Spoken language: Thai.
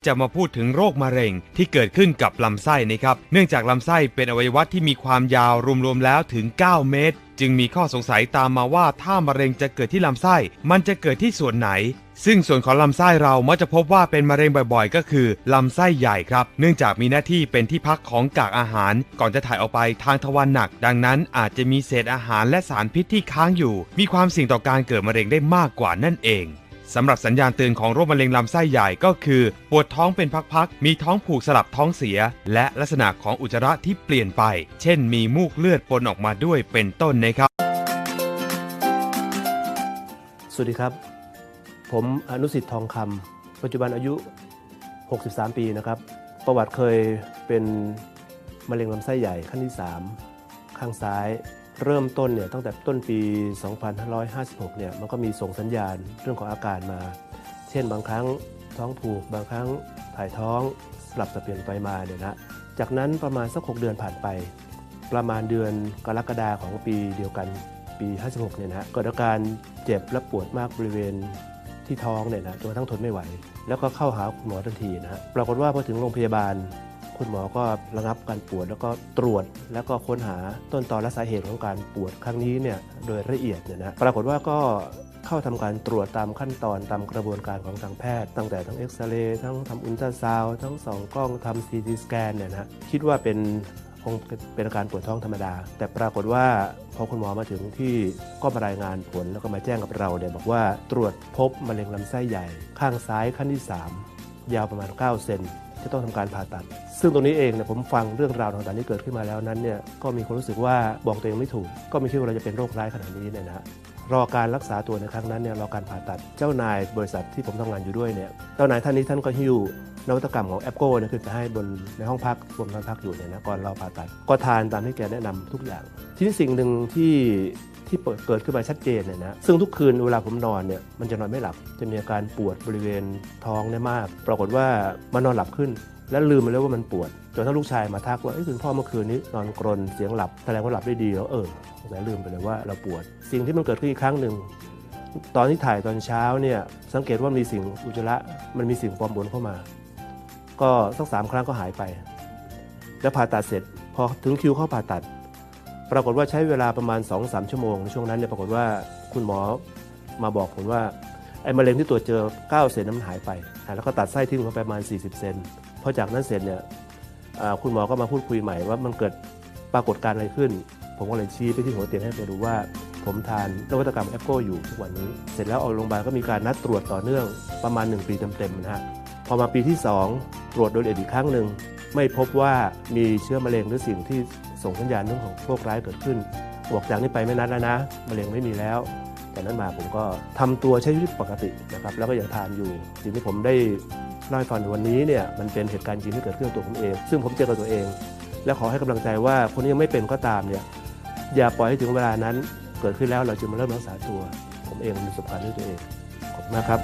จะมาพูดถึงโรคมะเร็งที่เกิดขึ้นกับลำไส้นะครับเนื่องจากลำไส้เป็นอวัยวะที่มีความยาวรวมๆแล้วถึง9 เมตรจึงมีข้อสงสัยตามมาว่าถ้ามะเร็งจะเกิดที่ลำไส้มันจะเกิดที่ส่วนไหนซึ่งส่วนของลำไส้เรามักจะพบว่าเป็นมะเร็งบ่อยๆก็คือลำไส้ใหญ่ครับเนื่องจากมีหน้าที่เป็นที่พักของกากอาหารก่อนจะถ่ายออกไปทางทวารหนักดังนั้นอาจจะมีเศษอาหารและสารพิษที่ค้างอยู่มีความเสี่ยงต่อการเกิดมะเร็งได้มากกว่านั่นเองสำหรับสัญญาณเตือนของโรคมะเร็งลำไส้ใหญ่ก็คือปวดท้องเป็นพักๆมีท้องผูกสลับท้องเสียและลักษณะของอุจจาระที่เปลี่ยนไปเช่นมีมูกเลือดปนออกมาด้วยเป็นต้นนะครับสวัสดีครับผมอนุสิทธิ์ทองคำปัจจุบันอายุ 63 ปีนะครับประวัติเคยเป็นมะเร็งลำไส้ใหญ่ขั้นที่ 3 ข้างซ้ายเริ่มต้นเนี่ยตั้งแต่ต้นปี 2556 เนี่ยมันก็มีส่งสัญญาณเรื่องของอาการมาเช่นบางครั้งท้องผูกบางครั้งถ่ายท้องสลับสับเปลี่ยนไปมาเนี่ยนะจากนั้นประมาณสัก 6 เดือนผ่านไปประมาณเดือนกรกฎาคมของปีเดียวกันปี 56 เนี่ยนะเกิดอาการเจ็บและปวดมากบริเวณที่ท้องเนี่ยนะจนกระทั่งทนไม่ไหวแล้วก็เข้าหาคุณหมอทันทีนะฮะปรากฏว่าพอถึงโรงพยาบาลคุณหมอก็ระงับการปวดแล้วก็ตรวจแล้วก็ค้นหาต้นตอและสาเหตุของการปวดครั้งนี้เนี่ยโดยละเอียดเนี่ยนะปรากฏว่าก็เข้าทำการตรวจตามขั้นตอนตามกระบวนการของทางแพทย์ตั้งแต่ทั้งเอ็กซเรย์ทั้งทำอุลตราซาวด์ทั้งส่องกล้องทำซีทีสแกนเนี่ยนะคิดว่าคงเป็นอาการปวดท้องธรรมดาแต่ปรากฏว่าพอคุณหมอมาถึงที่ก็มารายงานผลแล้วก็มาแจ้งกับเราเนี่ยบอกว่าตรวจพบมะเร็งลำไส้ใหญ่ข้างซ้ายขั้นที่ 3 ยาวประมาณ9 เซนจะต้องทำการผ่าตัดซึ่งตรงนี้เองเนี่ยผมฟังเรื่องราวต่างๆที่เกิดขึ้นมาแล้วนั้นเนี่ยก็มีความรู้สึกว่าบอกตัวเองไม่ถูกก็ไม่คิดว่าเราจะเป็นโรคร้ายขนาดนี้เนี่ยนะรอการรักษาตัวในครั้งนั้นเนี่ยรอการผ่าตัดเจ้านายบริษัทที่ผมทำงานอยู่ด้วยเนี่ยเจ้านายท่านนี้ท่านก็หิ้วนวัตกรรมของแอปโก้เนี่ยขึ้นไปให้บนในห้องพักบนห้องพักอยู่เนี่ยนะก่อนเราผ่าตัดก็ทานตามที่แกแนะนำทุกอย่างทีนี้สิ่งหนึ่งที่เกิดขึ้นมาชัดเจนเนี่ยนะซึ่งทุกคืนเวลาผมนอนเนี่ยมันจะนอนไม่หลับจะมีอาการปวดบริเวณท้องเนี่ยมากปรากฏว่ามันนอนหลับขึ้นแล้วลืมไปแล้วว่ามันปวดจนทั้งลูกชายมาทักว่าคุณพ่อเมื่อคืนนี้นอนกรนเสียงหลับแสดงว่าหลับได้ดีแล้วแต่ลืมไปเลยว่าเราปวดสิ่งที่มันเกิดขึ้นอีกครั้งหนึ่งตอนที่ถ่ายตอนเช้าเนี่ยสังเกตว่ามีสิ่งอุจจาระมันมีสิ่งปลอมปนเข้ามาก็สัก3 ครั้งก็หายไปแล้วผ่าตัดเสร็จพอถึงคิวเข้าผ่าตัดปรากฏว่าใช้เวลาประมาณ 2-3 ชั่วโมงในช่วงนั้นเนี่ยปรากฏว่าคุณหมอมาบอกผมว่าไอ้มะเร็งที่ตรวจเจอ9 เซนนั้นมันหายไปแล้วก็ตัดไส้ทิ้งลงไปประมาณ40 เซนพอจากนั้นเสร็จเนี่ยคุณหมอก็มาพูดคุยใหม่ว่ามันเกิดปรากฏการณ์อะไรขึ้นผมก็เลยชี้ไปที่หัวเตียงให้แกดูว่าผมทานนวัตกรรมแอปโก้อยู่ทุกวันนี้เสร็จแล้วออกโรงพยาบาลก็มีการนัดตรวจต่อเนื่องประมาณ1 ปีเต็มๆนะฮะพอมาปีที่2ตรวจโดยละเอียดอีกครั้งหนึ่งไม่พบว่ามีเชื้อมะเร็งหรือสิ่งที่ส่งสัญญาณเรื่องของโรคร้ายเกิดขึ้นบอกจากนี้ไปไม่นานแล้วนะมะเร็งไม่มีแล้วจากนั้นมาผมก็ทำตัวใช้ชีวิตปกตินะครับแล้วก็ยังทานอยู่สิ่งที่ผมได้เล่าให้ฟังในวันนี้เนี่ยมันเป็นเหตุการณ์จริงที่เกิดขึ้นกับตัวผมเองซึ่งผมเจอกับตัวเองและขอให้กำลังใจว่าคนที่ยังไม่เป็นก็ตามเนี่ยอย่าปล่อยให้ถึงเวลานั้นเกิดขึ้นแล้วเราจึงมาเริ่มรักษาตัวผมเองมีประสบการณ์ด้วยตัวเองขอบคุณมากครับ